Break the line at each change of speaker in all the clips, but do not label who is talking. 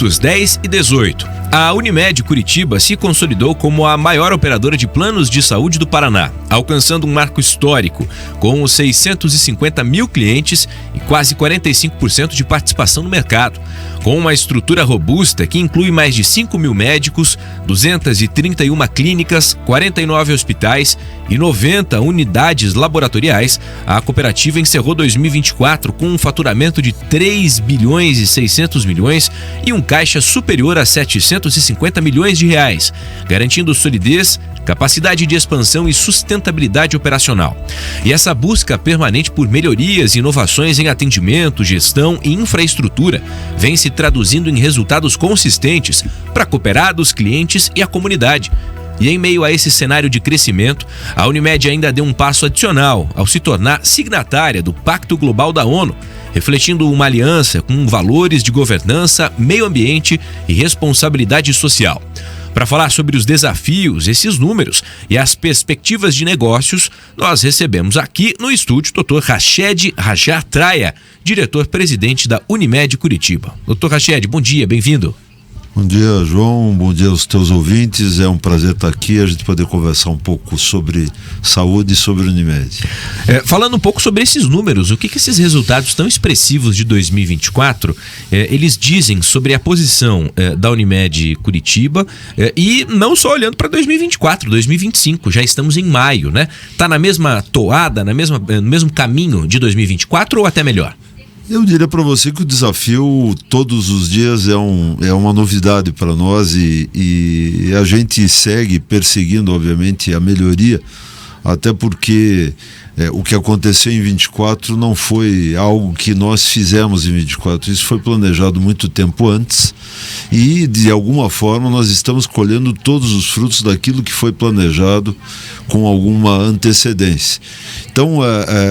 minutos 10 e 18. A Unimed Curitiba se consolidou como a maior operadora de planos de saúde do Paraná, alcançando um marco histórico, com os 650 mil clientes e quase 45% de participação no mercado. Com uma estrutura robusta que inclui mais de 5 mil médicos, 231 clínicas, 49 hospitais e 90 unidades laboratoriais, a cooperativa encerrou 2024 com um faturamento de 3 bilhões e 600 milhões e um caixa superior a 750 milhões de reais, garantindo solidez, capacidade de expansão e sustentabilidade operacional. E essa busca permanente por melhorias e inovações em atendimento, gestão e infraestrutura vem se traduzindo em resultados consistentes para cooperados, clientes e a comunidade. E em meio a esse cenário de crescimento, a Unimed ainda deu um passo adicional ao se tornar signatária do Pacto Global da ONU, refletindo uma aliança com valores de governança, meio ambiente e responsabilidade social. Para falar sobre os desafios, esses números e as perspectivas de negócios, nós recebemos aqui no estúdio o Dr. Rached Rajar Traia, diretor-presidente da Unimed Curitiba. Dr. Rached, bom dia, bem-vindo.
Bom dia, João, bom dia aos teus ouvintes, é um prazer estar aqui, a gente poder conversar um pouco sobre saúde e sobre a Unimed.
Falando um pouco sobre esses números, o que esses resultados tão expressivos de 2024, eles dizem sobre a posição da Unimed Curitiba e não só olhando para 2024, 2025, já estamos em maio, né? Está na mesma toada, no mesmo caminho de 2024 ou até melhor?
Eu diria para você que o desafio todos os dias é uma novidade para nós e a gente segue perseguindo, obviamente, a melhoria, até porque o que aconteceu em 24 não foi algo que nós fizemos em 24, isso foi planejado muito tempo antes e, de alguma forma, nós estamos colhendo todos os frutos daquilo que foi planejado com alguma antecedência. Então,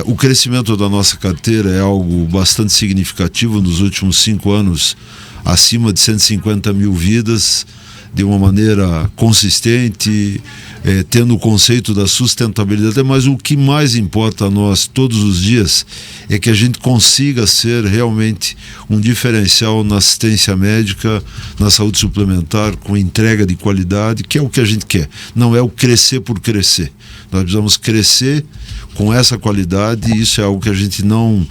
o crescimento da nossa carteira é algo bastante significativo nos últimos 5 anos, acima de 150 mil vidas, de uma maneira consistente, tendo o conceito da sustentabilidade, mas o que mais importa a nós todos os dias é que a gente consiga ser realmente um diferencial na assistência médica, na saúde suplementar, com entrega de qualidade, que é o que a gente quer, não é o crescer por crescer. Nós precisamos crescer com essa qualidade e isso é algo que a gente não,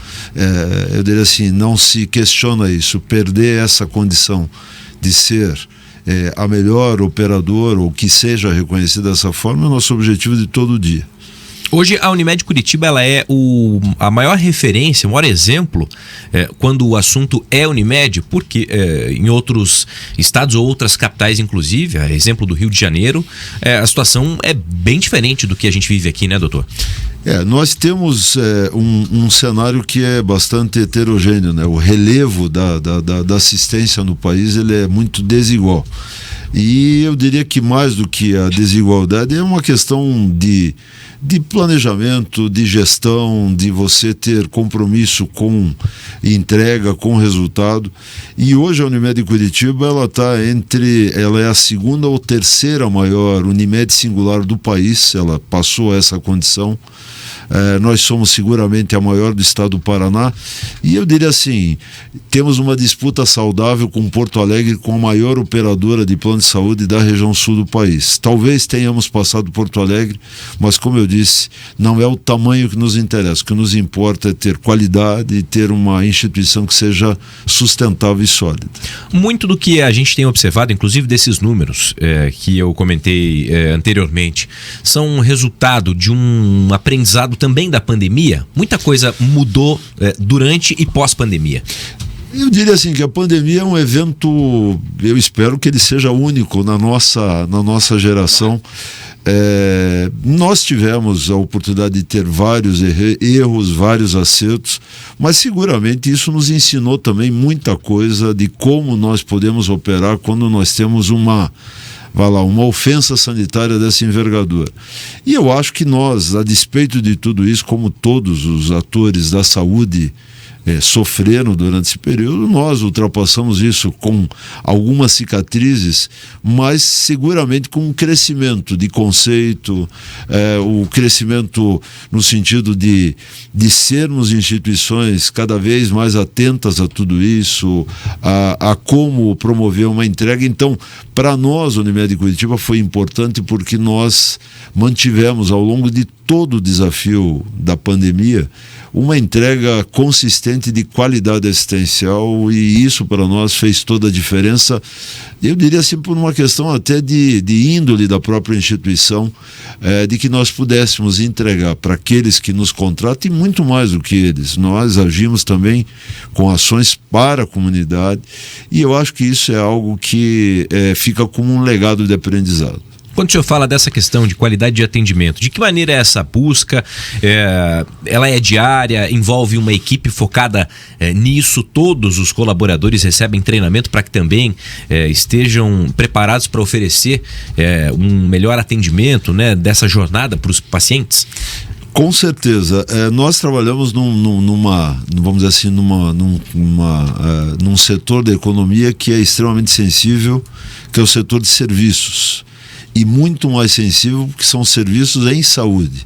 eu diria assim, não se questiona isso, perder essa condição de ser a melhor operadora ou que seja reconhecida dessa forma é o nosso objetivo de todo dia.
Hoje a Unimed Curitiba ela é a maior referência, o maior exemplo quando o assunto é Unimed, porque em outros estados ou outras capitais, inclusive, a exemplo do Rio de Janeiro, a situação é bem diferente do que a gente vive aqui, né, doutor?
Nós temos um cenário que é bastante heterogêneo, né? O relevo da assistência no país ele é muito desigual. E eu diria que mais do que a desigualdade é uma questão de planejamento, de gestão, de você ter compromisso com entrega, com resultado. E hoje a Unimed Curitiba ela é a segunda ou terceira maior Unimed singular do país, ela passou essa condição. Nós somos seguramente a maior do estado do Paraná e eu diria assim, temos uma disputa saudável com Porto Alegre, com a maior operadora de plano de saúde da região sul do país. Talvez tenhamos passado Porto Alegre, mas como eu disse, não é o tamanho que nos interessa, o que nos importa é ter qualidade e ter uma instituição que seja sustentável e sólida.
Muito do que a gente tem observado, inclusive desses números que eu comentei anteriormente, são resultado de um aprendizado também da pandemia. Muita coisa mudou durante e pós-pandemia.
Eu diria assim que a pandemia é um evento, eu espero que ele seja único na nossa geração. Nós tivemos a oportunidade de ter vários erros, vários acertos, mas seguramente isso nos ensinou também muita coisa de como nós podemos operar quando nós temos uma ofensa sanitária dessa envergadura. E eu acho que nós, a despeito de tudo isso, como todos os atores da saúde sofreram durante esse período. Nós ultrapassamos isso com algumas cicatrizes, mas seguramente com um crescimento de conceito, o crescimento no sentido de sermos instituições cada vez mais atentas a tudo isso, a como promover uma entrega. Então, para nós, Unimed Curitiba, foi importante porque nós mantivemos ao longo de todo o desafio da pandemia uma entrega consistente de qualidade assistencial, e isso para nós fez toda a diferença, eu diria assim, por uma questão até de índole da própria instituição, de que nós pudéssemos entregar para aqueles que nos contratam, e muito mais do que eles. Nós agimos também com ações para a comunidade, e eu acho que isso é algo que fica como um legado de aprendizado.
Quando o senhor fala dessa questão de qualidade de atendimento, de que maneira é essa busca? Ela é diária, envolve uma equipe focada nisso? Todos os colaboradores recebem treinamento para que também estejam preparados para oferecer um melhor atendimento, né, dessa jornada para os pacientes?
Com certeza. Nós trabalhamos vamos dizer assim, num setor da economia que é extremamente sensível, que é o setor de serviços. E muito mais sensível, porque são serviços em saúde.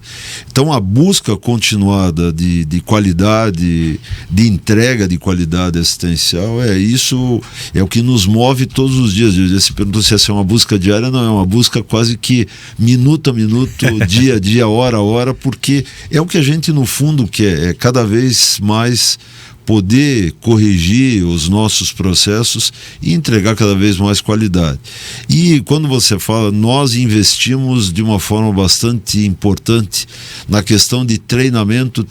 Então, a busca continuada de qualidade, de entrega de qualidade assistencial, isso é o que nos move todos os dias. Se perguntou se essa é uma busca diária, não, é uma busca quase que minuto a minuto, dia a dia, hora a hora, porque é o que a gente, no fundo, quer, é cada vez mais poder corrigir os nossos processos e entregar cada vez mais qualidade. E quando você fala, nós investimos de uma forma bastante importante na questão de treinamento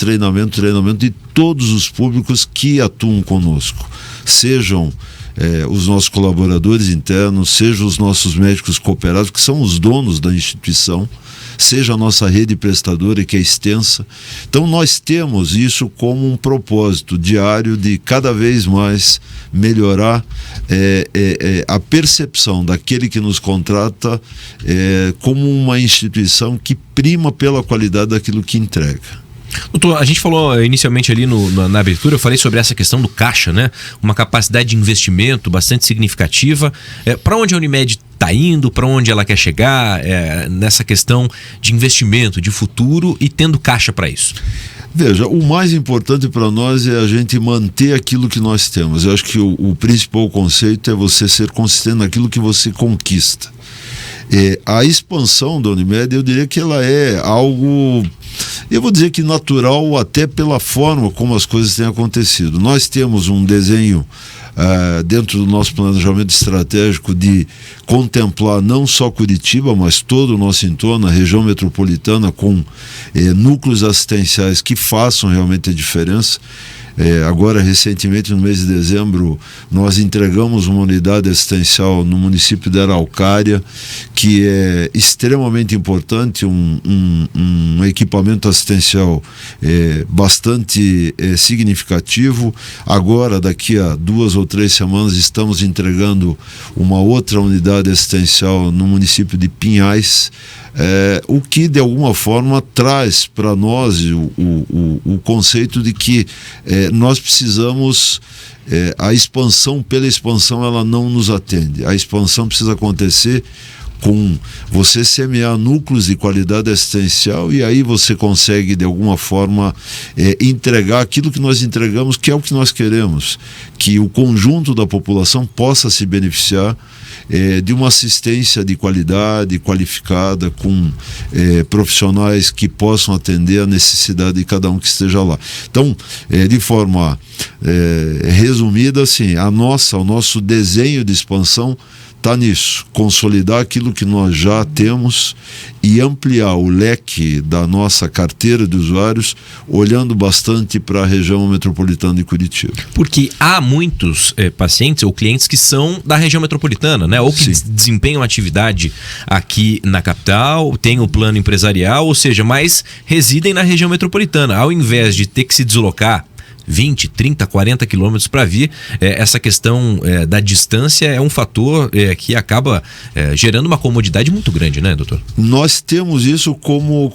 de todos os públicos que atuam conosco, sejam os nossos colaboradores internos, sejam os nossos médicos cooperados, que são os donos da instituição, seja a nossa rede prestadora, que é extensa. Então nós temos isso como um propósito diário de cada vez mais melhorar a percepção daquele que nos contrata como uma instituição que prima pela qualidade daquilo que entrega.
Doutor, a gente falou inicialmente ali na abertura, eu falei sobre essa questão do caixa, né? Uma capacidade de investimento bastante significativa. Para onde a Unimed está indo, para onde ela quer chegar nessa questão de investimento, de futuro e tendo caixa para isso?
Veja, o mais importante para nós é a gente manter aquilo que nós temos. Eu acho que o principal conceito é você ser consistente naquilo que você conquista. A expansão da Unimed, eu diria que ela é algo, eu vou dizer que natural, até pela forma como as coisas têm acontecido. Nós temos um desenho dentro do nosso planejamento estratégico de contemplar não só Curitiba, mas todo o nosso entorno, a região metropolitana, com núcleos assistenciais que façam realmente a diferença. Agora, recentemente, no mês de dezembro, nós entregamos uma unidade assistencial no município de Araucária, que é extremamente importante, um equipamento assistencial bastante significativo. Agora, daqui a 2 ou 3 semanas, estamos entregando uma outra unidade assistencial no município de Pinhais, o que de alguma forma traz para nós o conceito de que nós precisamos, a expansão pela expansão ela não nos atende. A expansão precisa acontecer com você semear núcleos de qualidade assistencial, e aí você consegue de alguma forma entregar aquilo que nós entregamos, que é o que nós queremos, que o conjunto da população possa se beneficiar de uma assistência de qualidade, qualificada, com profissionais que possam atender a necessidade de cada um que esteja lá. Então, de forma resumida, assim, o nosso desenho de expansão está nisso, consolidar aquilo que nós já temos e ampliar o leque da nossa carteira de usuários, olhando bastante para a região metropolitana de Curitiba.
Porque há muitos pacientes ou clientes que são da região metropolitana, né? Ou que desempenham atividade aqui na capital, têm o plano empresarial, ou seja, mas residem na região metropolitana. Ao invés de ter que se deslocar 20, 30, 40 quilômetros para vir. Essa questão da distância é um fator que acaba gerando uma comodidade muito grande, né, doutor?
Nós temos isso como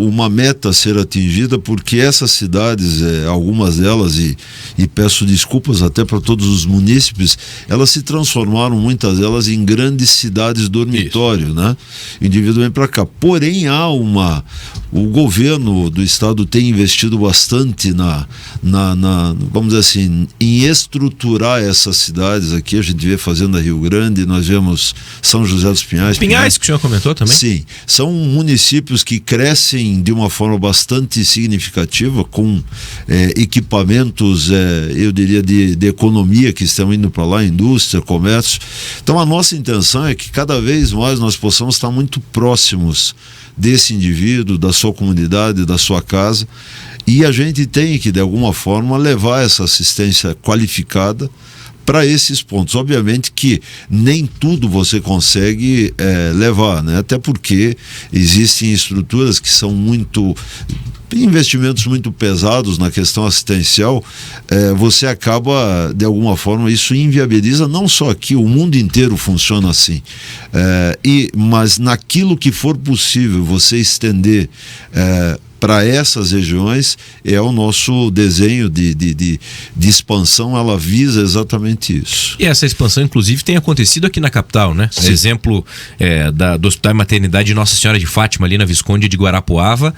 uma meta a ser atingida, porque essas cidades, algumas delas, e peço desculpas até para todos os munícipes, elas se transformaram, muitas delas, em grandes cidades dormitório, isso, né? O indivíduo vem para cá. Porém, o governo do estado tem investido bastante vamos dizer assim, em estruturar essas cidades aqui. A gente vê Fazenda Rio Grande, nós vemos São José dos Pinhais.
Pinhais, que o senhor comentou também?
Sim, são municípios que crescem de uma forma bastante significativa, com equipamentos, eu diria, de economia que estão indo para lá, indústria, comércio. Então a nossa intenção é que cada vez mais nós possamos estar muito próximos desse indivíduo, da sua comunidade, da sua casa, e a gente tem que, de alguma forma, levar essa assistência qualificada para esses pontos. Obviamente que nem tudo você consegue levar, né? Até porque existem estruturas que são investimentos muito pesados na questão assistencial. Você acaba, de alguma forma, isso inviabiliza, não só aqui, o mundo inteiro funciona assim, mas naquilo que for possível você estender para essas regiões, o nosso desenho de expansão, ela visa exatamente isso.
E essa expansão, inclusive, tem acontecido aqui na capital, né?
Sim.
Exemplo do Hospital e Maternidade Nossa Senhora de Fátima, ali na Visconde de Guarapuava.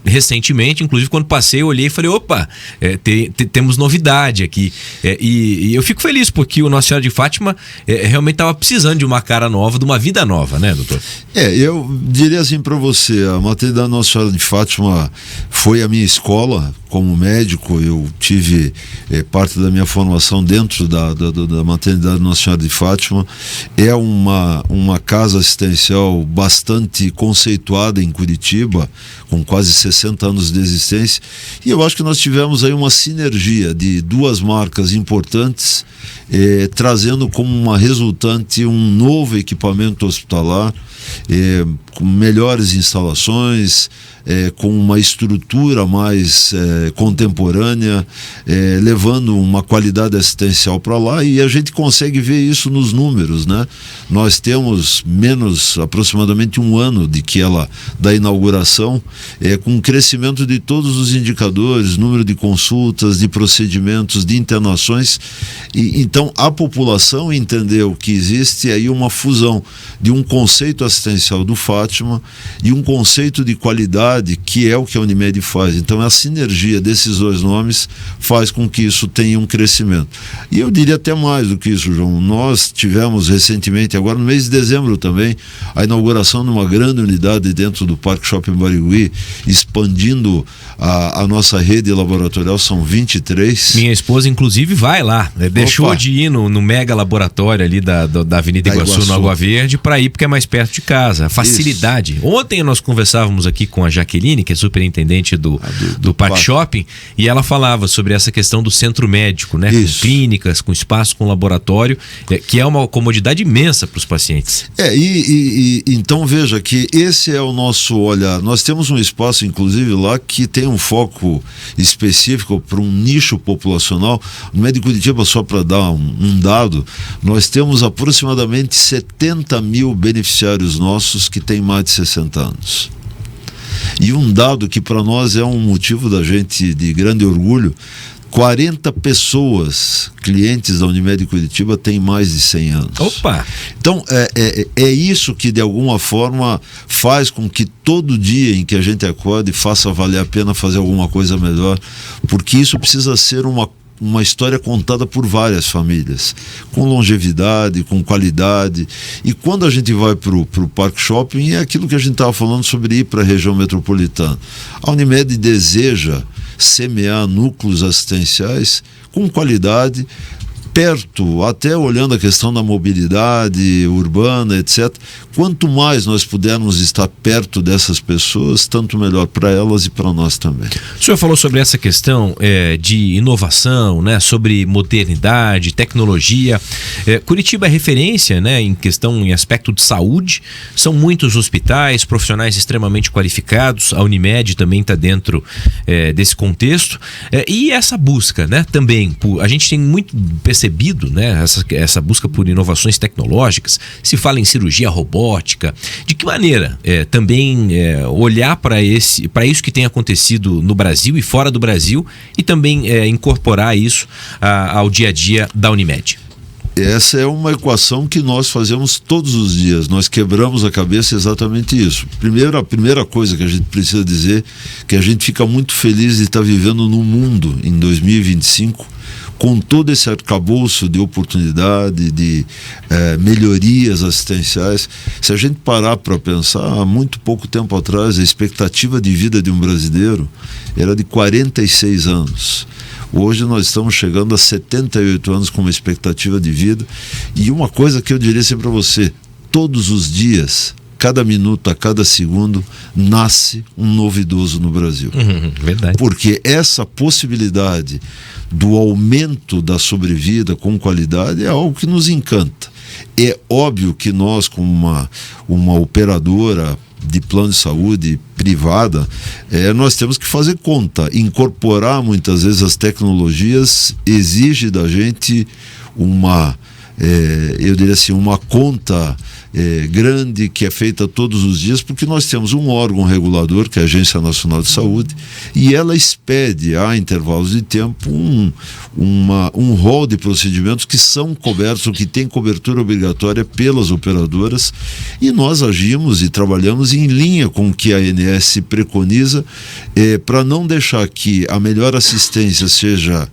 Recentemente, inclusive, quando passei, eu olhei e falei, opa, temos novidade aqui. E eu fico feliz, porque o Nossa Senhora de Fátima realmente estava precisando de uma cara nova, de uma vida nova, né, doutor?
Eu diria assim para você, a maternidade Nossa Senhora de Fátima foi a minha escola como médico. Eu tive parte da minha formação dentro da maternidade Nossa Senhora de Fátima. É uma casa assistencial bastante conceituada em Curitiba, com quase 60 anos de existência, e eu acho que nós tivemos aí uma sinergia de duas marcas importantes, trazendo como uma resultante um novo equipamento hospitalar, com melhores instalações, com uma estrutura mais contemporânea, levando uma qualidade assistencial para lá, e a gente consegue ver isso nos números, né? Nós temos aproximadamente um ano da inauguração, com um crescimento de todos os indicadores, número de consultas, de procedimentos, de internações, e então a população entendeu que existe aí uma fusão de um conceito assistencial do Fátima e um conceito de qualidade, que é o que a Unimed faz. Então a sinergia desses dois nomes faz com que isso tenha um crescimento. E eu diria até mais do que isso, João. Nós tivemos recentemente, agora no mês de dezembro também, a inauguração de uma grande unidade dentro do Parque Shopping Barigui, expandindo a nossa rede laboratorial. São 23.
Minha esposa, inclusive, vai lá. Deixou de ir no mega laboratório ali da Avenida Iguaçu, no Água Verde, para ir porque é mais perto de casa. Facilidade. Isso. Ontem nós conversávamos aqui com a Jaqueline, que é superintendente do Parque Shopping, e ela falava sobre essa questão do centro médico, né?
Isso.
Com clínicas, com espaço, com laboratório, que é uma comodidade imensa para os pacientes.
Então veja que esse é o nosso olhar. Nós temos um espaço, inclusive, lá que tem um foco específico para um nicho populacional. No Médico Curitiba, só para dar um dado, nós temos aproximadamente 70 mil beneficiários nossos que têm mais de 60 anos. E um dado que para nós é um motivo da gente de grande orgulho: 40 pessoas, clientes da Unimed Curitiba, têm mais de 100 anos.
Opa!
Então, é isso que, de alguma forma, faz com que todo dia em que a gente acorde faça valer a pena fazer alguma coisa melhor, porque isso precisa ser uma história contada por várias famílias, com longevidade, com qualidade. E quando a gente vai para o Parque Shopping, é aquilo que a gente estava falando sobre ir para a região metropolitana. A Unimed deseja semear núcleos assistenciais com qualidade, perto, até olhando a questão da mobilidade urbana, etc. Quanto mais nós pudermos estar perto dessas pessoas, tanto melhor para elas e para nós também.
O senhor falou sobre essa questão de inovação, né, sobre modernidade, tecnologia. Curitiba é referência, né, em aspecto de saúde. São muitos hospitais, profissionais extremamente qualificados. A Unimed também está dentro desse contexto. E essa busca, né, também, a gente tem muito percebido, né, essa busca por inovações tecnológicas. Se fala em cirurgia robótica. De que maneira também olhar para isso que tem acontecido no Brasil e fora do Brasil e também incorporar isso ao dia a dia da Unimed?
Essa é uma equação que nós fazemos todos os dias. Nós quebramos a cabeça exatamente isso. Primeiro, a primeira coisa que a gente precisa dizer é que a gente fica muito feliz de estar vivendo no mundo em 2025 com todo esse arcabouço de oportunidade, de melhorias assistenciais. Se a gente parar para pensar, há muito pouco tempo atrás, a expectativa de vida de um brasileiro era de 46 anos. Hoje nós estamos chegando a 78 anos com uma expectativa de vida. E uma coisa que eu diria sempre para você: todos os dias, cada minuto, a cada segundo, nasce um novo idoso no Brasil.
Verdade.
Porque essa possibilidade do aumento da sobrevida com qualidade é algo que nos encanta. É óbvio que nós, como uma operadora de plano de saúde privada, nós temos que fazer conta. Incorporar muitas vezes as tecnologias exige da gente eu diria assim, uma conta grande que é feita todos os dias, porque nós temos um órgão regulador, que é a Agência Nacional de Saúde, e ela expede a intervalos de tempo um rol de procedimentos que são cobertos, ou que tem cobertura obrigatória pelas operadoras, e nós agimos e trabalhamos em linha com o que a ANS preconiza, para não deixar que a melhor assistência seja,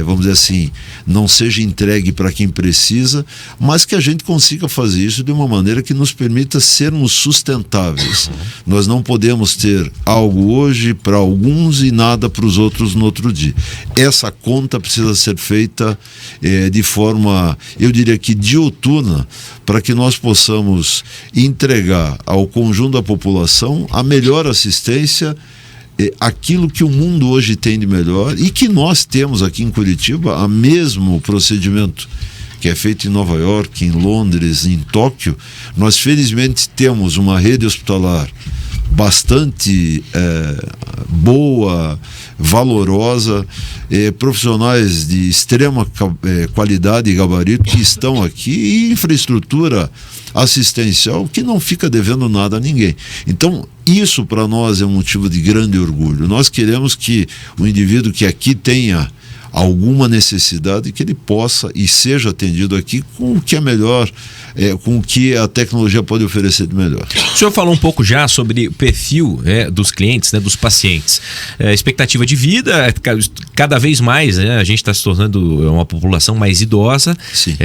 vamos dizer assim, não seja entregue para quem precisa, mas que a gente consiga fazer isso de uma maneira que nos permita sermos sustentáveis. Nós não podemos ter algo hoje para alguns e nada para os outros no outro dia. Essa conta precisa ser feita de forma, eu diria que diuturna, para que nós possamos entregar ao conjunto da população a melhor assistência, aquilo que o mundo hoje tem de melhor, e que nós temos aqui em Curitiba, o mesmo procedimento que é feito em Nova York, em Londres, em Tóquio. Nós felizmente temos uma rede hospitalar bastante boa, valorosa, profissionais de extrema qualidade e gabarito que estão aqui, e infraestrutura assistencial que não fica devendo nada a ninguém. Então, isso para nós é um motivo de grande orgulho. Nós queremos que o indivíduo que aqui tenha alguma necessidade, que ele possa e seja atendido aqui com o que é melhor, com o que a tecnologia pode oferecer de melhor.
O senhor falou um pouco já sobre o perfil dos clientes, né, dos pacientes. Expectativa de vida, cada vez mais, né, a gente está se tornando uma população mais idosa.
Sim.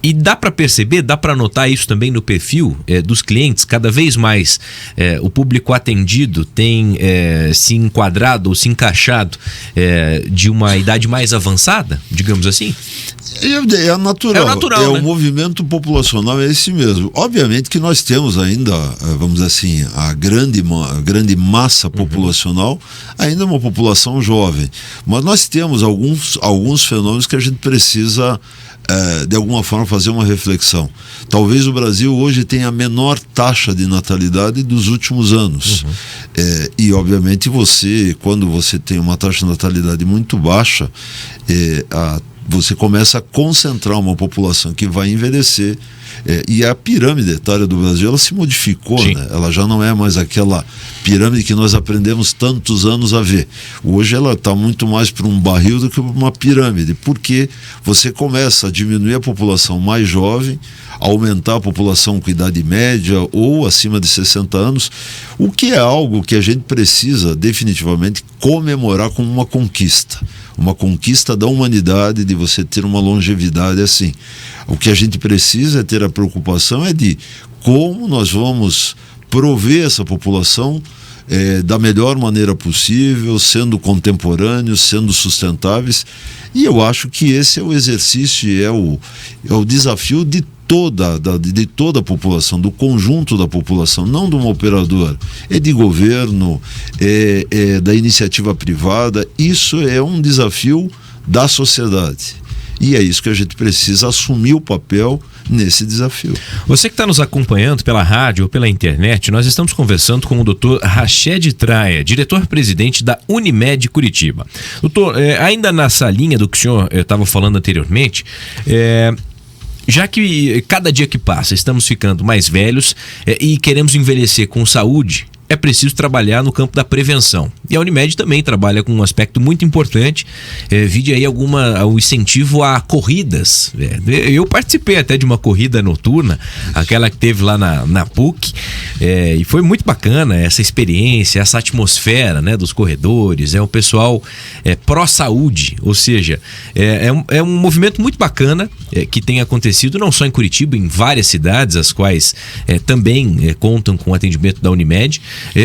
E dá para perceber, dá para notar isso também no perfil dos clientes. Cada vez mais o público atendido tem se enquadrado ou se encaixado de uma idade mais avançada, digamos assim?
É natural,
natural, né?
O movimento populacional é esse mesmo. Obviamente que nós temos ainda, vamos dizer assim, a grande massa populacional, ainda uma população jovem. Mas nós temos alguns fenômenos que a gente precisa, de alguma forma, fazer uma reflexão. Talvez o Brasil hoje tenha a menor taxa de natalidade dos últimos anos. E obviamente quando você tem uma taxa de natalidade muito baixa, você começa a concentrar uma população que vai envelhecer, e a pirâmide etária do Brasil, ela se modificou, né? Ela já não é mais aquela pirâmide que nós aprendemos tantos anos a ver. Hoje ela está muito mais para um barril do que para uma pirâmide, porque você começa a diminuir a população mais jovem, aumentar a população com idade média ou acima de 60 anos, o que é algo que a gente precisa definitivamente comemorar como uma conquista da humanidade, de você ter uma longevidade assim. O que a gente precisa ter a preocupação de como nós vamos prover essa população da melhor maneira possível, sendo contemporâneos, sendo sustentáveis. E eu acho que esse é o exercício, é o desafio de toda a população, do conjunto da população, não de uma operadora, é de governo, é da iniciativa privada. Isso é um desafio da sociedade. E é isso que a gente precisa assumir o papel nesse desafio.
Você que está nos acompanhando pela rádio ou pela internet, nós estamos conversando com o Dr. Rached Traia, diretor-presidente da Unimed Curitiba. Doutor, ainda nessa linha do que o senhor estava falando anteriormente, já que cada dia que passa estamos ficando mais velhos e queremos envelhecer com saúde, é preciso trabalhar no campo da prevenção. E a Unimed também trabalha com um aspecto muito importante, vide aí o incentivo a corridas. Eu participei até de uma corrida noturna, aquela que teve lá na PUC, e foi muito bacana essa experiência, essa atmosfera, né, dos corredores. É um pessoal pró-saúde, ou seja, é um movimento muito bacana que tem acontecido não só em Curitiba, em várias cidades, as quais também contam com o atendimento da Unimed.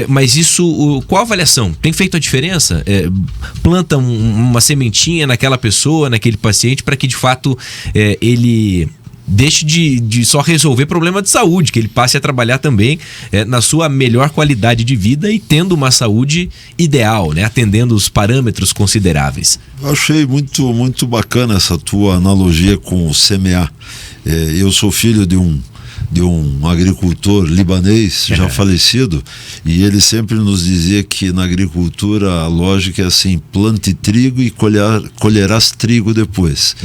Mas isso, qual a avaliação? Tem feito a diferença? Planta uma sementinha naquela pessoa, naquele paciente, para que de fato ele deixe de só resolver problema de saúde, que ele passe a trabalhar também na sua melhor qualidade de vida e tendo uma saúde ideal, né? Atendendo os parâmetros consideráveis.
Eu achei muito, muito bacana essa tua analogia com o semear. Eu sou filho de um agricultor libanês já falecido, e ele sempre nos dizia que na agricultura a lógica é assim: plante trigo e colherás trigo depois.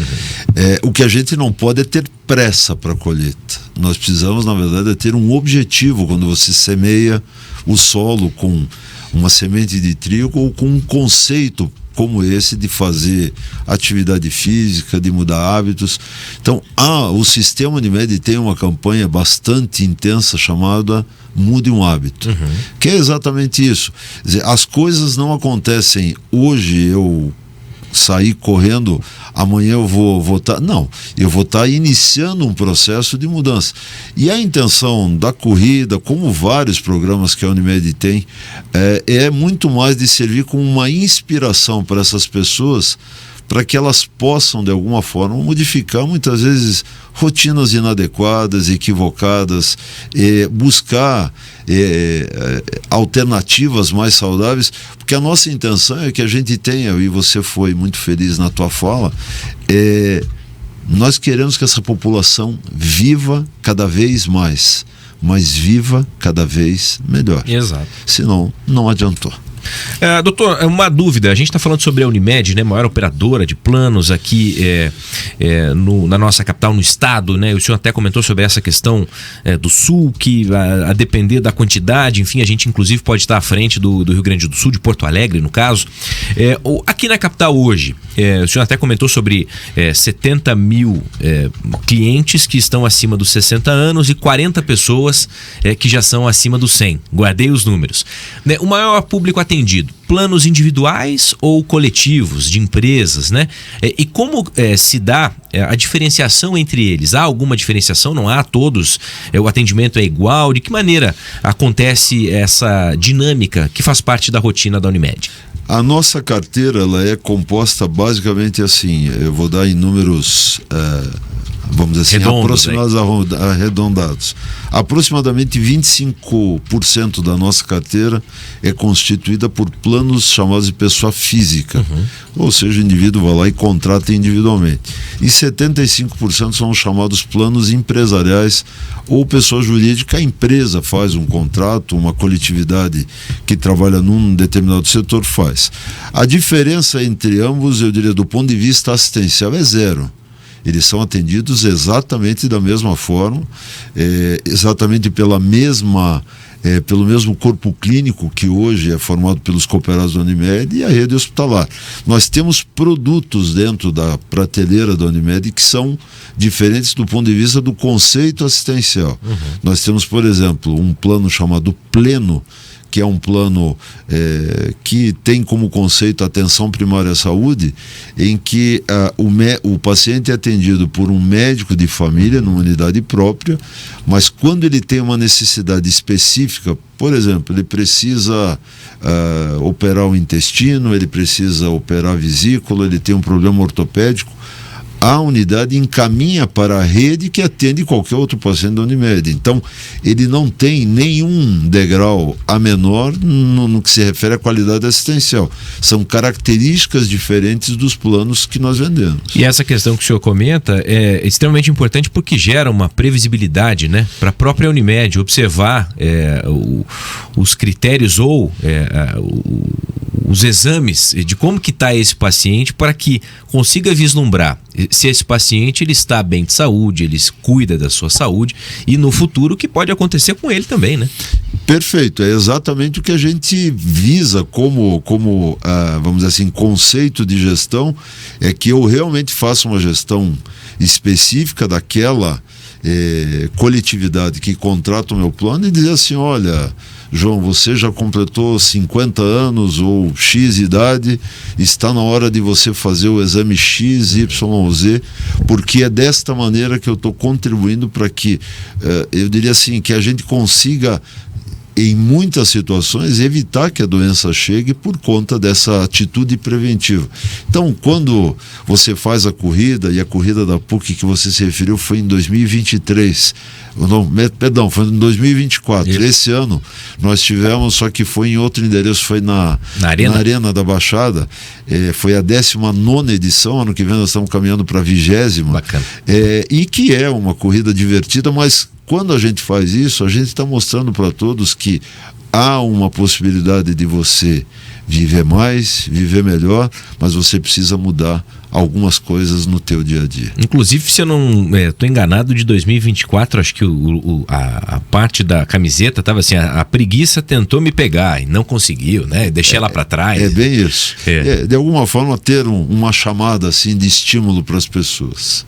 O que a gente não pode é ter pressa para a colheita. Nós precisamos, na verdade, ter um objetivo quando você semeia o solo com uma semente de trigo ou com um conceito como esse de fazer atividade física, de mudar hábitos. Então, o sistema Unimed tem uma campanha bastante intensa chamada Mude um Hábito, que é exatamente isso. Quer dizer, as coisas não acontecem hoje, eu sair correndo, amanhã eu vou estar... Não, eu vou estar iniciando um processo de mudança. E a intenção da corrida, como vários programas que a Unimed tem, é muito mais de servir como uma inspiração para essas pessoas, para que elas possam, de alguma forma, modificar muitas vezes rotinas inadequadas, equivocadas, buscar alternativas mais saudáveis, porque a nossa intenção é que a gente tenha, e você foi muito feliz na tua fala, nós queremos que essa população viva cada vez mais, mas viva cada vez melhor.
Exato.
Senão, não adiantou.
Doutor, uma dúvida. A gente está falando sobre a Unimed, né, maior operadora de planos aqui na nossa capital, no estado, né? O senhor até comentou sobre essa questão do Sul, que a depender da quantidade, enfim, a gente inclusive pode estar à frente do Rio Grande do Sul, de Porto Alegre, no caso. Aqui na capital hoje, o senhor até comentou sobre 70 mil clientes que estão acima dos 60 anos e 40 pessoas que já são acima dos 100. Guardei os números. O maior público atendido, planos individuais ou coletivos de empresas, né? E como se dá a diferenciação entre eles? Há alguma diferenciação? Não há? Todos? O atendimento é igual? De que maneira acontece essa dinâmica que faz parte da rotina da Unimed?
A nossa carteira, ela é composta basicamente assim, eu vou dar em números, vamos dizer assim, aproximados, arredondados. Aproximadamente 25% da nossa carteira é constituída por planos chamados de pessoa física, ou seja, o indivíduo vai lá e contrata individualmente. E 75% são os chamados planos empresariais ou pessoa jurídica. A empresa faz um contrato, uma coletividade que trabalha num determinado setor faz. A diferença entre ambos, eu diria, do ponto de vista assistencial, é zero. Eles são atendidos exatamente da mesma forma, exatamente pelo mesmo corpo clínico que hoje é formado pelos cooperados da Unimed e a rede hospitalar. Nós temos produtos dentro da prateleira da Unimed que são diferentes do ponto de vista do conceito assistencial. Nós temos, por exemplo, um plano chamado Pleno, que é um plano que tem como conceito a atenção primária à saúde, em que o paciente é atendido por um médico de família numa unidade própria, mas quando ele tem uma necessidade específica, por exemplo, ele precisa operar o intestino, ele precisa operar a vesícula, ele tem um problema ortopédico, a unidade encaminha para a rede que atende qualquer outro paciente da Unimed. Então, ele não tem nenhum degrau a menor no que se refere à qualidade assistencial. São características diferentes dos planos que nós vendemos.
E essa questão que o senhor comenta é extremamente importante porque gera uma previsibilidade, né, para a própria Unimed observar os critérios ou os exames de como que está esse paciente para que consiga vislumbrar se esse paciente ele está bem de saúde, ele cuida da sua saúde e no futuro o que pode acontecer com ele também, né?
Perfeito, é exatamente o que a gente visa como vamos dizer assim, conceito de gestão, é que eu realmente faça uma gestão específica daquela coletividade que contrata o meu plano e dizer assim, olha, João, você já completou 50 anos ou X idade, está na hora de você fazer o exame X, Y, Z, porque é desta maneira que eu estou contribuindo para que, eu diria assim, que a gente consiga, em muitas situações, evitar que a doença chegue por conta dessa atitude preventiva. Então, quando você faz a corrida, e a corrida da PUC que você se referiu foi em 2023, não, foi em 2024. Isso. Esse ano nós tivemos, só que foi em outro endereço, foi na Arena da Baixada, foi a 19ª edição, ano que vem nós estamos caminhando para a 20ª.
Bacana.
E que é uma corrida divertida, mas quando a gente faz isso, a gente está mostrando para todos que há uma possibilidade de você viver mais, viver melhor, mas você precisa mudar algumas coisas no teu dia a dia.
Inclusive, se eu não estou enganado, de 2024, acho que a parte da camiseta estava assim, a preguiça tentou me pegar e não conseguiu, né? Deixei ela para trás.
É bem isso. De alguma forma ter uma chamada assim de estímulo para as pessoas.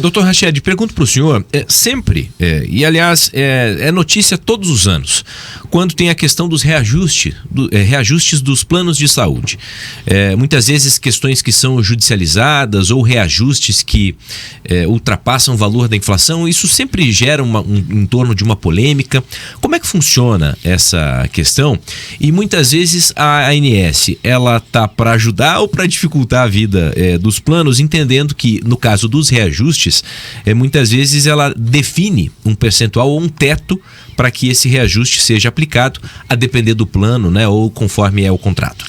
Dr. Rached, pergunto para o senhor, sempre, e aliás é notícia todos os anos, quando tem a questão dos reajustes dos planos de saúde. Muitas vezes questões que são judicializadas ou reajustes que ultrapassam o valor da inflação, isso sempre gera em torno de uma polêmica. Como é que funciona essa questão? E muitas vezes a ANS, ela está para ajudar ou para dificultar a vida dos planos, entendendo que no caso dos reajustes, muitas vezes ela define um percentual ou um teto para que esse reajuste seja aplicado, a depender do plano, né, ou conforme é o contrato.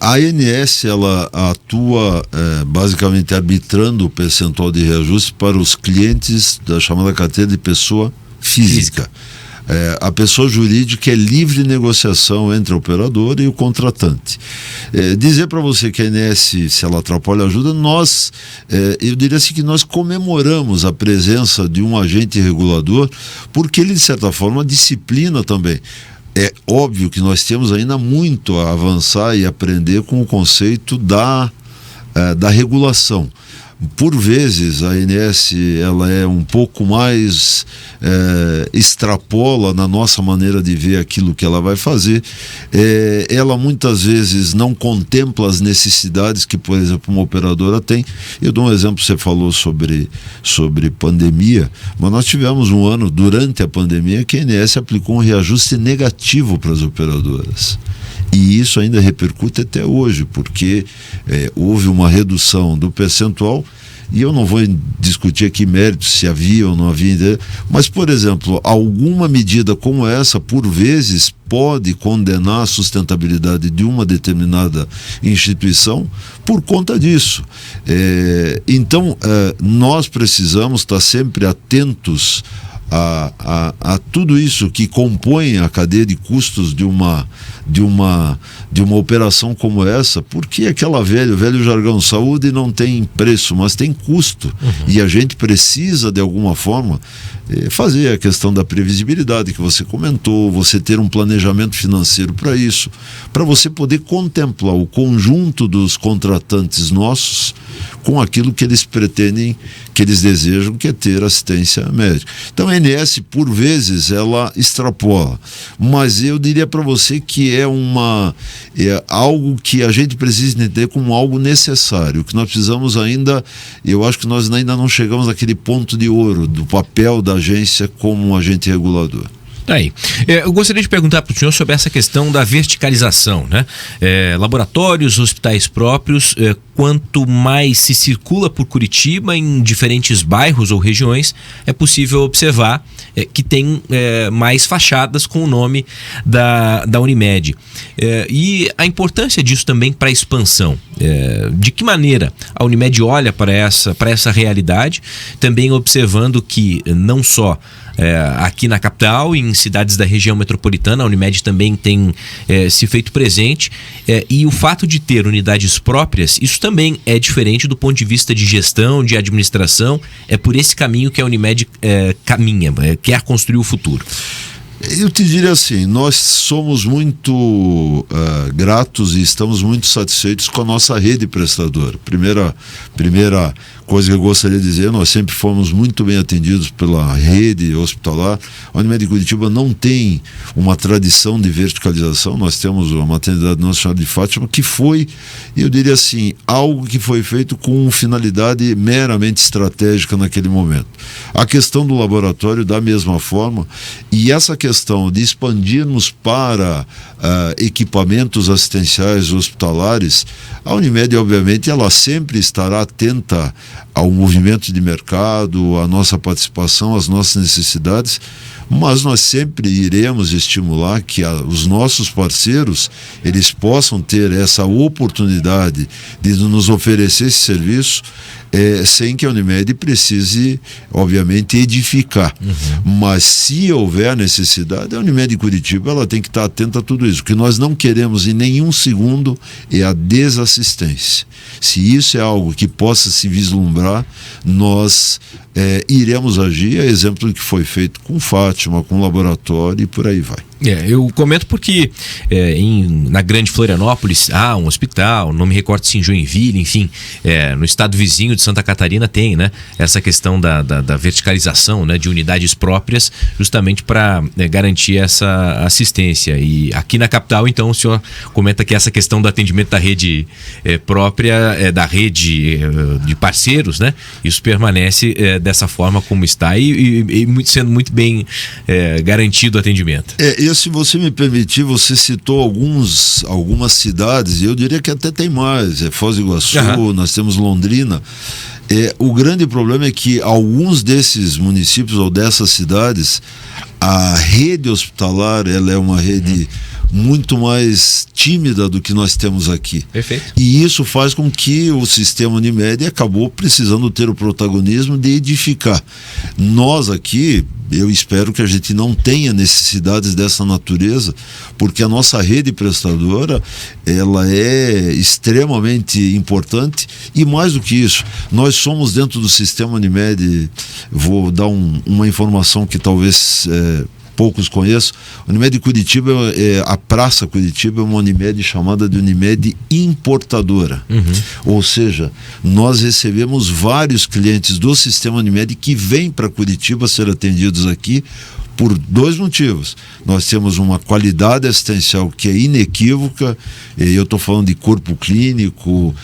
A ANS, ela atua basicamente arbitrando o percentual de reajuste para os clientes da chamada carteira de pessoa física. A pessoa jurídica é livre negociação entre a operadora e o contratante. Dizer para você que a ANS, se ela atrapalha, ajuda, eu diria assim que nós comemoramos a presença de um agente regulador, porque ele, de certa forma, disciplina também. É óbvio que nós temos ainda muito a avançar e aprender com o conceito da regulação. Por vezes a ANS ela é um pouco mais extrapola na nossa maneira de ver aquilo que ela vai fazer. Ela muitas vezes não contempla as necessidades que, por exemplo, uma operadora tem. Eu dou um exemplo, você falou sobre pandemia, mas nós tivemos um ano durante a pandemia que a ANS aplicou um reajuste negativo para as operadoras. E isso ainda repercute até hoje, porque houve uma redução do percentual, e eu não vou discutir aqui méritos se havia ou não havia, mas, por exemplo, alguma medida como essa, por vezes, pode condenar a sustentabilidade de uma determinada instituição por conta disso. Então, nós precisamos estar sempre atentos a tudo isso que compõe a cadeia de custos de uma operação como essa, porque aquela velho jargão, saúde não tem preço, mas tem custo. E a gente precisa, de alguma forma, fazer a questão da previsibilidade que você comentou, você ter um planejamento financeiro para isso, para você poder contemplar o conjunto dos contratantes nossos com aquilo que eles pretendem, que eles desejam, que é ter assistência médica. Então a ANS, por vezes, ela extrapola, mas eu diria para você que é algo que a gente precisa entender como algo necessário, que nós precisamos ainda, eu acho que nós ainda não chegamos naquele ponto de ouro do papel da agência como um agente regulador.
Aí. Eu gostaria de perguntar para o senhor sobre essa questão da verticalização, né? Laboratórios, hospitais próprios, quanto mais se circula por Curitiba em diferentes bairros ou regiões, é possível observar que tem mais fachadas com o nome da Unimed. E a importância disso também para a expansão. De que maneira a Unimed olha para essa realidade, também observando que não só aqui na capital, em cidades da região metropolitana, a Unimed também tem se feito presente, e o fato de ter unidades próprias, isso também é diferente do ponto de vista de gestão, de administração. É por esse caminho que a Unimed caminha, quer construir o futuro.
Eu te diria assim, nós somos muito gratos e estamos muito satisfeitos com a nossa rede prestadora. Primeira coisa que eu gostaria de dizer, nós sempre fomos muito bem atendidos pela rede hospitalar. A Unimed de Curitiba não tem uma tradição de verticalização. Nós temos a Maternidade Nossa Senhora de Fátima, que foi, eu diria assim, algo que foi feito com finalidade meramente estratégica naquele momento. A questão do laboratório, da mesma forma, e essa questão de expandirmos para equipamentos assistenciais hospitalares, a Unimed, obviamente, ela sempre estará atenta ao movimento de mercado, à nossa participação, às nossas necessidades, mas nós sempre iremos estimular que os nossos parceiros, eles possam ter essa oportunidade de nos oferecer esse serviço, sem que a Unimed precise, obviamente, edificar. Mas se houver necessidade, a Unimed de Curitiba ela tem que estar atenta a tudo isso. O que nós não queremos em nenhum segundo é a desassistência. Se isso é algo que possa se vislumbrar, nós iremos agir, a exemplo do que foi feito com Fátima, com o laboratório e por aí vai.
Eu comento porque na Grande Florianópolis há um hospital, não me recordo se em Joinville, enfim, no estado vizinho de Santa Catarina tem, né, essa questão da verticalização, né, de unidades próprias, justamente para garantir essa assistência. E aqui na capital, então, o senhor comenta que essa questão do atendimento da rede própria, da rede de parceiros, né, isso permanece dessa forma como está e sendo muito bem garantido o atendimento.
E se você me permitir, você citou algumas cidades, e eu diria que até tem mais, Foz do Iguaçu, nós temos Londrina. O grande problema é que alguns desses municípios ou dessas cidades, a rede hospitalar, ela é uma rede muito mais tímida do que nós temos aqui.
Perfeito.
E isso faz com que o sistema Unimed acabou precisando ter o protagonismo de edificar. Nós aqui, eu espero que a gente não tenha necessidades dessa natureza, porque a nossa rede prestadora, ela é extremamente importante, e mais do que isso, nós somos dentro do sistema Unimed, vou dar uma informação que talvez poucos conheçam. A Unimed de Curitiba, a Praça Curitiba é uma Unimed chamada de Unimed importadora. Ou seja, nós recebemos vários clientes do sistema Unimed que vêm para Curitiba ser atendidos aqui por dois motivos. Nós temos uma qualidade assistencial que é inequívoca, eu estou falando de corpo clínico,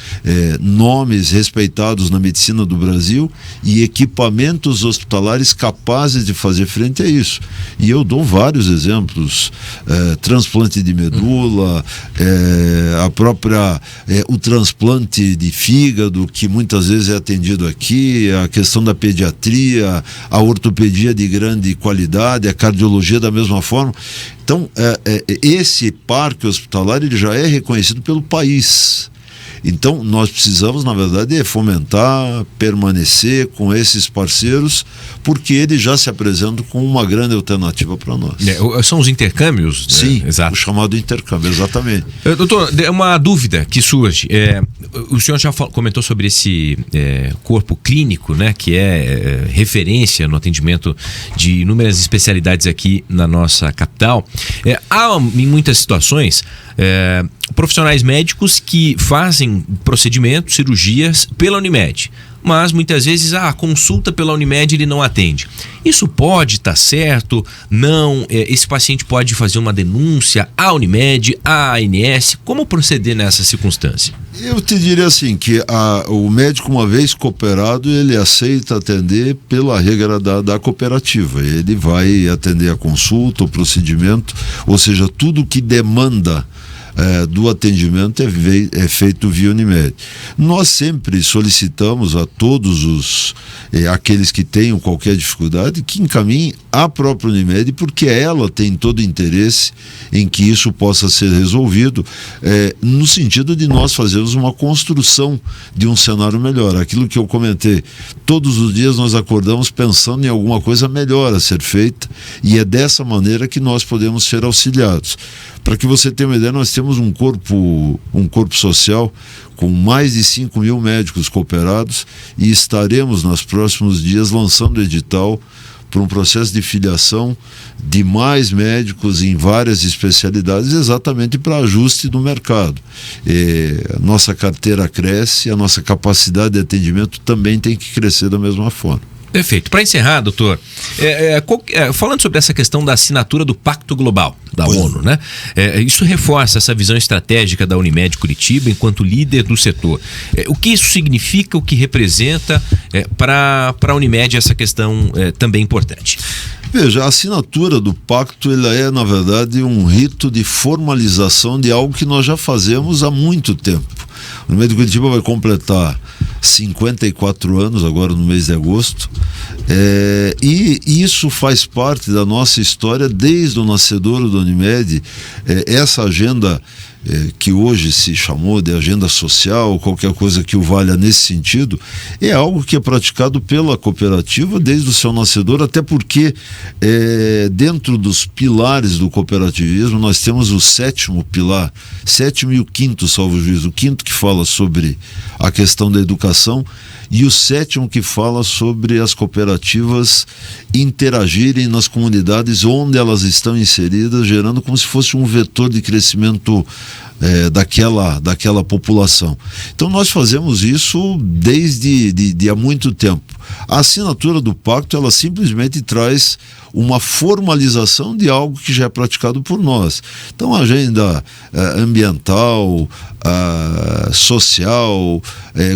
nomes respeitados na medicina do Brasil e equipamentos hospitalares capazes de fazer frente a isso. E eu dou vários exemplos, transplante de medula, o transplante de fígado, que muitas vezes é atendido aqui, a questão da pediatria, a ortopedia de grande qualidade, a cardiologia da mesma forma. Então, esse parque hospitalar ele já é reconhecido pelo país. Então, nós precisamos, na verdade, fomentar, permanecer com esses parceiros, porque eles já se apresentam como uma grande alternativa para nós.
São os intercâmbios?
Sim,
exato.
O chamado intercâmbio, exatamente.
Doutor, uma dúvida que surge. O senhor já comentou sobre esse corpo clínico, né, que é referência no atendimento de inúmeras especialidades aqui na nossa capital. Há, em muitas situações, profissionais médicos que fazem procedimentos, cirurgias pela Unimed, mas muitas vezes a consulta pela Unimed ele não atende. Isso pode estar certo? Não? Esse paciente pode fazer uma denúncia à Unimed, à ANS? Como proceder nessa circunstância?
Eu te diria assim, que o médico, uma vez cooperado, ele aceita atender pela regra da cooperativa. Ele vai atender a consulta, o procedimento, ou seja, tudo que demanda do atendimento é feito via Unimed. Nós sempre solicitamos a todos aqueles que tenham qualquer dificuldade que encaminhem à própria Unimed, porque ela tem todo o interesse em que isso possa ser resolvido, no sentido de nós fazermos uma construção de um cenário melhor. Aquilo que eu comentei, todos os dias nós acordamos pensando em alguma coisa melhor a ser feita, e é dessa maneira que nós podemos ser auxiliados. Para que você tenha uma ideia, nós temos um corpo social com mais de 5 mil médicos cooperados, e estaremos nos próximos dias lançando edital para um processo de filiação de mais médicos em várias especialidades, exatamente para ajuste do mercado. A nossa carteira cresce, a nossa capacidade de atendimento também tem que crescer da mesma forma.
Perfeito. Para encerrar, doutor, falando sobre essa questão da assinatura do Pacto Global da ONU, né? Isso reforça essa visão estratégica da Unimed Curitiba enquanto líder do setor. O que isso significa, o que representa para a Unimed essa questão também importante?
Veja, a assinatura do pacto ela é, na verdade, um rito de formalização de algo que nós já fazemos há muito tempo. A Unimed Curitiba vai completar 54 anos agora no mês de agosto, e isso faz parte da nossa história desde o nascedouro da Unimed. Essa agenda que hoje se chamou de agenda social, qualquer coisa que o valha nesse sentido, é algo que é praticado pela cooperativa desde o seu nascedor, até porque dentro dos pilares do cooperativismo nós temos o sétimo pilar, sétimo e o quinto, salvo juízo, o quinto que fala sobre a questão da educação, e o sétimo que fala sobre as cooperativas interagirem nas comunidades onde elas estão inseridas, gerando como se fosse um vetor de crescimento daquela população. Então nós fazemos isso desde há muito tempo. A assinatura do pacto, ela simplesmente traz uma formalização de algo que já é praticado por nós. Então a agenda ambiental, social,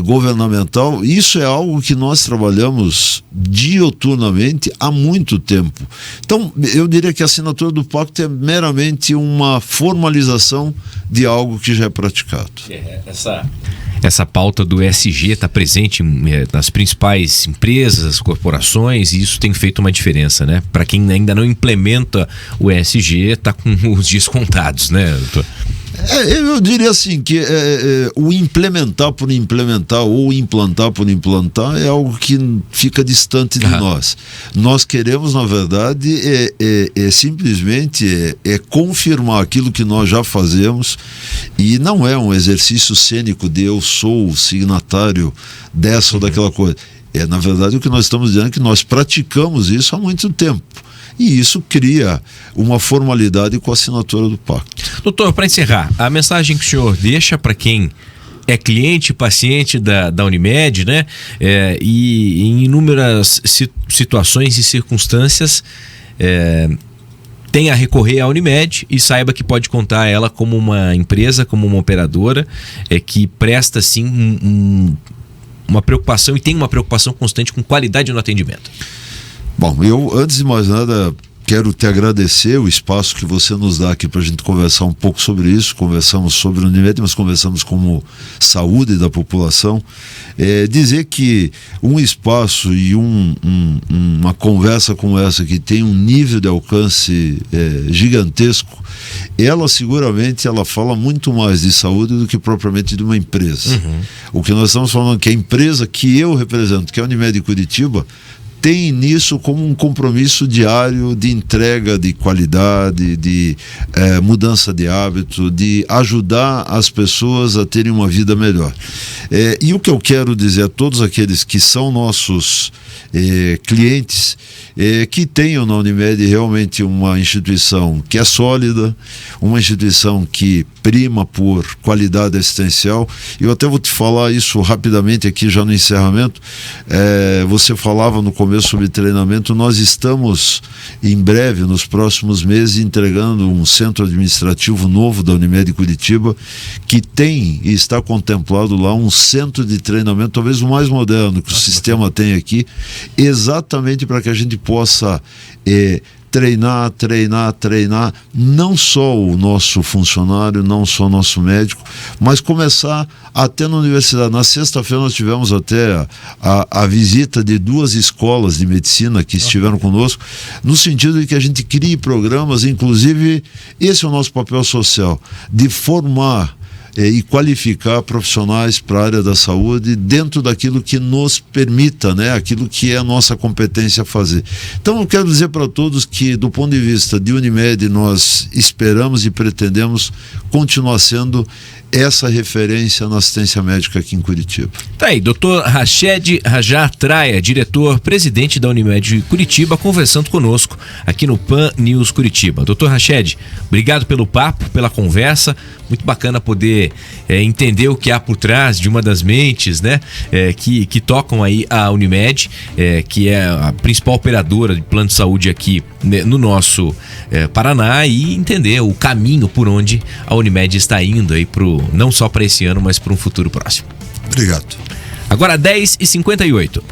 governamental, isso é algo que nós trabalhamos diuturnamente há muito tempo. Então eu diria que a assinatura do pacto é meramente uma formalização de algo que já é praticado.
Essa pauta do ESG está presente nas principais empresas, corporações, e isso tem feito uma diferença, né? Para quem ainda não implementa o ESG, está com os dias contados, né, doutor?
Eu diria assim que o implementar por implementar ou implantar por implantar é algo que fica distante de nós. Nós queremos, na verdade, simplesmente confirmar aquilo que nós já fazemos, e não é um exercício cênico de eu sou o signatário dessa ou daquela coisa. Na verdade, o que nós estamos dizendo é que nós praticamos isso há muito tempo. E isso cria uma formalidade com a assinatura do pacto.
Doutor, para encerrar, a mensagem que o senhor deixa para quem é cliente, paciente da Unimed, né? E em inúmeras situações e circunstâncias tem a recorrer à Unimed, e saiba que pode contar ela como uma empresa, como uma operadora que presta sim uma preocupação e tem uma preocupação constante com qualidade no atendimento.
Bom, eu, antes de mais nada, quero te agradecer o espaço que você nos dá aqui para a gente conversar um pouco sobre isso. Conversamos sobre o Unimed, mas conversamos como saúde da população. Dizer que um espaço e uma conversa como essa, que tem um nível de alcance gigantesco, ela seguramente fala muito mais de saúde do que propriamente de uma empresa. O que nós estamos falando é que a empresa que eu represento, que é a Unimed Curitiba, tem nisso como um compromisso diário de entrega de qualidade, de mudança de hábito, de ajudar as pessoas a terem uma vida melhor. E o que eu quero dizer a todos aqueles que são nossos clientes, que tenham na Unimed realmente uma instituição que é sólida, uma instituição que prima por qualidade assistencial. Eu até vou te falar isso rapidamente aqui já no encerramento. Você falava no começo sobre treinamento. Nós estamos em breve, nos próximos meses, entregando um centro administrativo novo da Unimed Curitiba, que tem e está contemplado lá um centro de treinamento, talvez o mais moderno que o sistema tem aqui, exatamente para que a gente possa treinar, não só o nosso funcionário, não só o nosso médico, mas começar até na universidade. Na sexta-feira nós tivemos até a visita de 2 escolas de medicina que estiveram conosco, no sentido de que a gente crie programas, inclusive esse é o nosso papel social, de formar e qualificar profissionais para a área da saúde dentro daquilo que nos permita, né, aquilo que é a nossa competência a fazer. Então eu quero dizer para todos que, do ponto de vista de Unimed, nós esperamos e pretendemos continuar sendo essa referência na assistência médica aqui em Curitiba.
Tá aí, Dr. Rached Rajar Traia, diretor-presidente da Unimed Curitiba, conversando conosco aqui no Pan News Curitiba. Dr. Rached, obrigado pelo papo, pela conversa. Muito bacana poder entender o que há por trás de uma das mentes, né, que tocam aí a Unimed, que é a principal operadora de plano de saúde aqui, né, no nosso Paraná, e entender o caminho por onde a Unimed está indo aí não só para esse ano, mas para um futuro próximo.
Obrigado.
Agora 10h58.